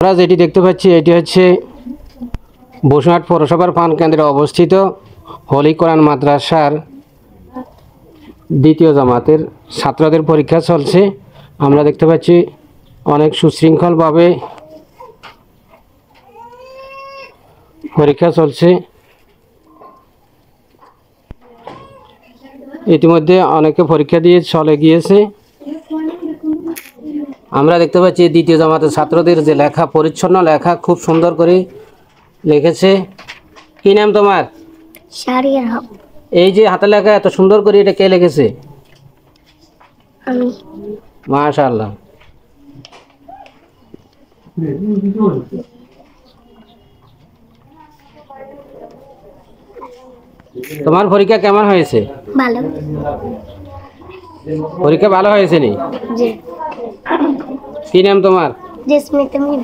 আমরা যেটি দেখতে পাচ্ছি এটি হচ্ছে বসুরহাট পৌরসভার পান কেন্দ্রে অবস্থিত হলি কোরআন মাদ্রাসার দ্বিতীয় জামাতের ছাত্রদের পরীক্ষা চলছে। আমরা দেখতে পাচ্ছি অনেক সুশৃঙ্খলভাবে পরীক্ষা চলছে। ইতিমধ্যে অনেকে পরীক্ষা দিয়ে চলে গিয়েছে। আমরা দেখতে পাচ্ছি দ্বিতীয় জামাতের ছাত্রদের যে লেখা, পরিচ্ছন্ন লেখা, খুব সুন্দর করে লিখেছে। কি নাম তোমার? শাহরিয়ার হক। এই যে হাতে লেখা এত সুন্দর করে, এটা কে লিখেছে? আমি। মাশাআল্লাহ। তোমার পরীক্ষা কেমন হয়েছে? ভালো। পরীক্ষা ভালো হয়েছে নি? জি। কি নাম তোমার? জেসমিন তামিম।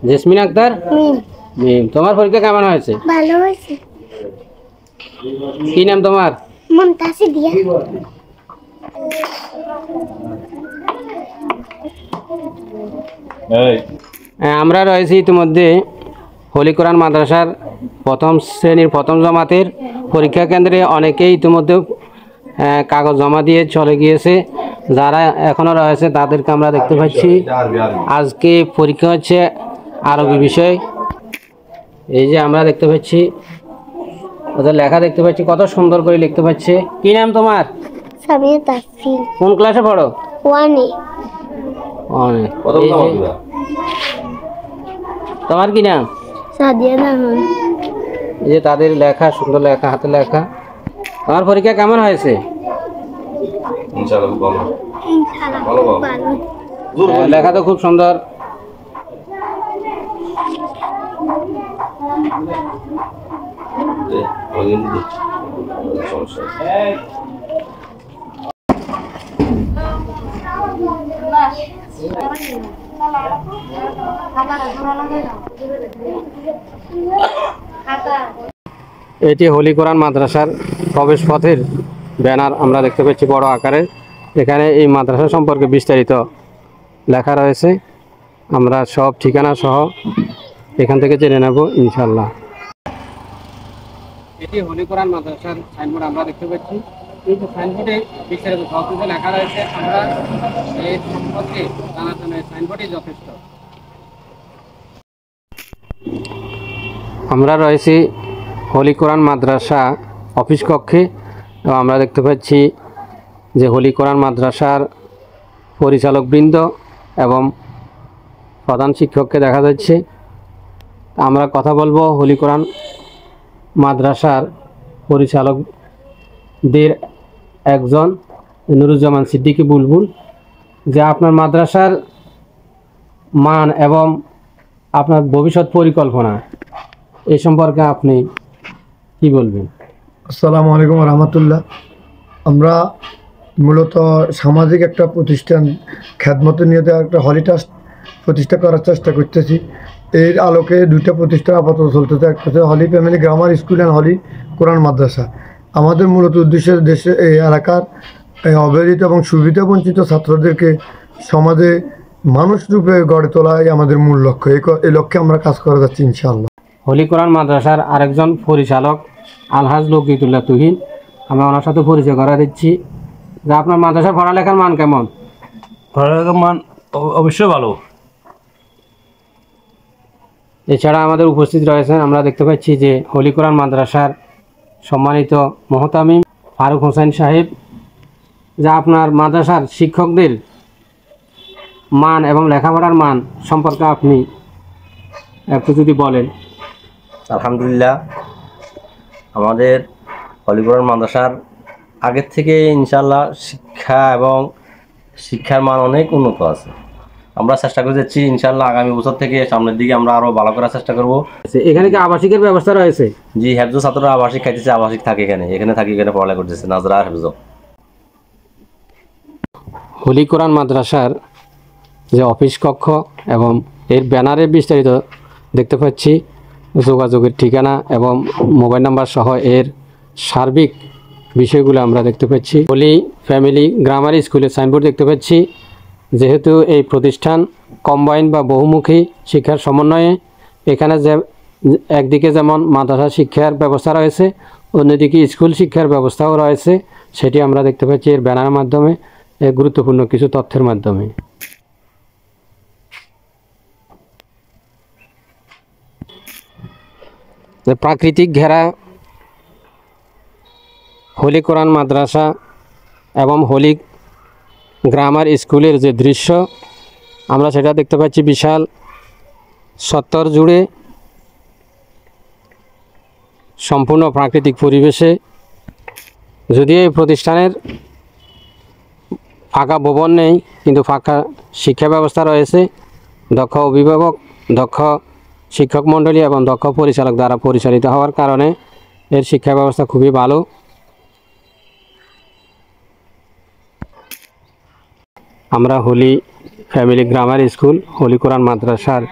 জেসমিন আক্তার মিম। মিম। তোমার পরীক্ষা কেমন হয়েছে? ভালো হয়েছে। কি নাম তোমার? মুমতাসি দিয়া। আমরা রয়েছি ইতিমধ্যে হলি কোরআন মাদ্রাসার প্রথম শ্রেণীর প্রথম জামাতের পরীক্ষা কেন্দ্রে। অনেকেই ইতিমধ্যে কাগজ জমা দিয়ে চলে গিয়েছে। যারা এখনও রয়েছে তাদেরকে আমরা দেখতে পাচ্ছি। আজকে পরীক্ষা হচ্ছে আরবি বিষয়। এই যে আমরা দেখতে পাচ্ছি ওদের লেখা দেখতে পাচ্ছি, কত সুন্দর করে লিখতে পাচ্ছে। কি নাম তোমার? সামিয়া তাসফিন। কোন ক্লাসে পড়ো? 1 এ। তোমার কি নাম? সাদিয়া নাহন। এই যে তাদের লেখা, সুন্দর লেখা, হাতে লেখা। তোমার পরীক্ষা কেমন হয়েছে? ইনশাআল্লাহ ভালো। ইনশাআল্লাহ ভালো। লেখা তো খুব সুন্দর। এটি হলি কোরআন মাদ্রাসার প্রবেশ পথের ব্যানার আমরা দেখতে পাচ্ছি বড় আকারের। এখানে এই মাদ্রাসা সম্পর্কে বিস্তারিত লেখা রয়েছে। আমরা সব ঠিকানা সহ এখান থেকে জেনে নেব ইনশাল্লাহ। এটি হলি কোরআন মাদ্রাসার সাইনবোর্ড আমরা দেখতে পাচ্ছি। এই যে সাইনবোর্ডে বিস্তারিত সব কিছু লেখা রয়েছে। আমরা এই সম্পর্কে জানার জন্য এই সাইনবোর্ডই যথেষ্ট। আমরা রয়েছি হলি কোরআন মাদ্রাসা অফিস কক্ষে। এবং আমরা দেখতে পাচ্ছি যে হলি কোরআন মাদ্রাসার পরিচালকবৃন্দ এবং প্রধান শিক্ষককে দেখা যাচ্ছে। আমরা কথা বলবো হলি কোরআন মাদ্রাসার পরিচালকদের একজন, নুরুজ্জামান সিদ্দিকী বুলবুল, যে আপনার মাদ্রাসার মান এবং আপনার ভবিষ্যৎ পরিকল্পনা এই সম্পর্কে আপনি কি বলবেন? আসসালামু আলাইকুম রহমতুল্লাহ। আমরা মূলত সামাজিক একটা প্রতিষ্ঠান, খেদমত নিয়ে একটা হলি ট্রাস্ট প্রতিষ্ঠা করার চেষ্টা করতেছি। এর আলোকে দুইটা প্রতিষ্ঠান আপাতত চলতেছে। একটা হচ্ছে হলি ফ্যামিলি গ্রামার স্কুল অ্যান্ড হলি কোরআন মাদ্রাসা। আমাদের মূলত উদ্দেশ্য দেশে এই এলাকার অবহেলিত এবং সুবিধা বঞ্চিত ছাত্রদেরকে সমাজে মানুষ রূপে গড়ে তোলাই আমাদের মূল লক্ষ্য। এই লক্ষ্যে আমরা কাজ করে যাচ্ছি ইনশাআল্লাহ। হলি কোরআন মাদ্রাসার আরেকজন পরিচালক আলহাজ লকিতুল্লাহ তুহিন, আমরা ওনার সাথে পরিচয় করা দিচ্ছি। যে আপনার মাদ্রাসার পড়ালেখার মান কেমন? পড়ালেখার মান অবশ্যই ভালো। এছাড়া আমাদের উপস্থিত রয়েছেন, আমরা দেখতে পাচ্ছি যে হলি কোরআন মাদ্রাসার সম্মানিত মোহতামিম ফারুক হোসেন সাহেব। যা আপনার মাদ্রাসার শিক্ষকদের মান এবং লেখাপড়ার মান সম্পর্কে আপনি একটু যদি বলেন। আলহামদুলিল্লাহ, আমাদের হলি কোরআন মাদ্রাসার আগের থেকে ইনশাআল্লাহ শিক্ষা এবং শিক্ষার মান অনেক উন্নত আছে। আমরা চেষ্টা করে যাচ্ছি ইনশাআল্লাহ আগামী বছর থেকে সামনের দিকে আমরা আরও ভালো করার চেষ্টা করব। এখানে কি আবাসিকের ব্যবস্থা রয়েছে? জি, হেফজ ছাত্ররা আবাসিক খাইতেছে, আবাসিক থাকে এখানে থাকি, এখানে পড়ালেখা করতেছে নাজরা হেফজ। হলি কোরআন মাদ্রাসার যে অফিস কক্ষ এবং এর ব্যানারে বিস্তারিত দেখতে পাচ্ছি, যোগাযোগের ঠিকানা এবং মোবাইল নাম্বার সহ এর সার্বিক বিষয়গুলো আমরা দেখতে পাচ্ছি। হলি ফ্যামিলি গ্রামার স্কুলের সাইনবোর্ড দেখতে পাচ্ছি। যেহেতু এই প্রতিষ্ঠান কম্বাইন বা বহুমুখী শিক্ষার সমন্বয়ে এখানে যে একদিকে যেমন মাদ্রাসা শিক্ষার ব্যবস্থা রয়েছে, অন্যদিকে স্কুল শিক্ষার ব্যবস্থাও রয়েছে, সেটি আমরা দেখতে পাচ্ছি এর ব্যানারের মাধ্যমে, গুরুত্বপূর্ণ কিছু তথ্যের মাধ্যমে। প্রাকৃতিক ঘেরা হোলি কোরআন মাদ্রাসা এবং হোলি গ্রামার স্কুলের যে দৃশ্য আমরা সেটা দেখতে পাচ্ছি বিশাল চত্বর জুড়ে সম্পূর্ণ প্রাকৃতিক পরিবেশে। যদিও এই প্রতিষ্ঠানের ফাঁকা ভবন নেই, কিন্তু ফাঁকা শিক্ষা ব্যবস্থা রয়েছে। দক্ষ অভিভাবক, দক্ষ শিক্ষক মণ্ডলী এবং দক্ষ পরিচালক দ্বারা পরিচালিত হওয়ার কারণে এর শিক্ষা ব্যবস্থা খুবই ভালো। আমরা holy family grammar school holy Quran মাদ্রাসার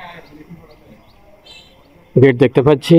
গেট দেখতে পাচ্ছি।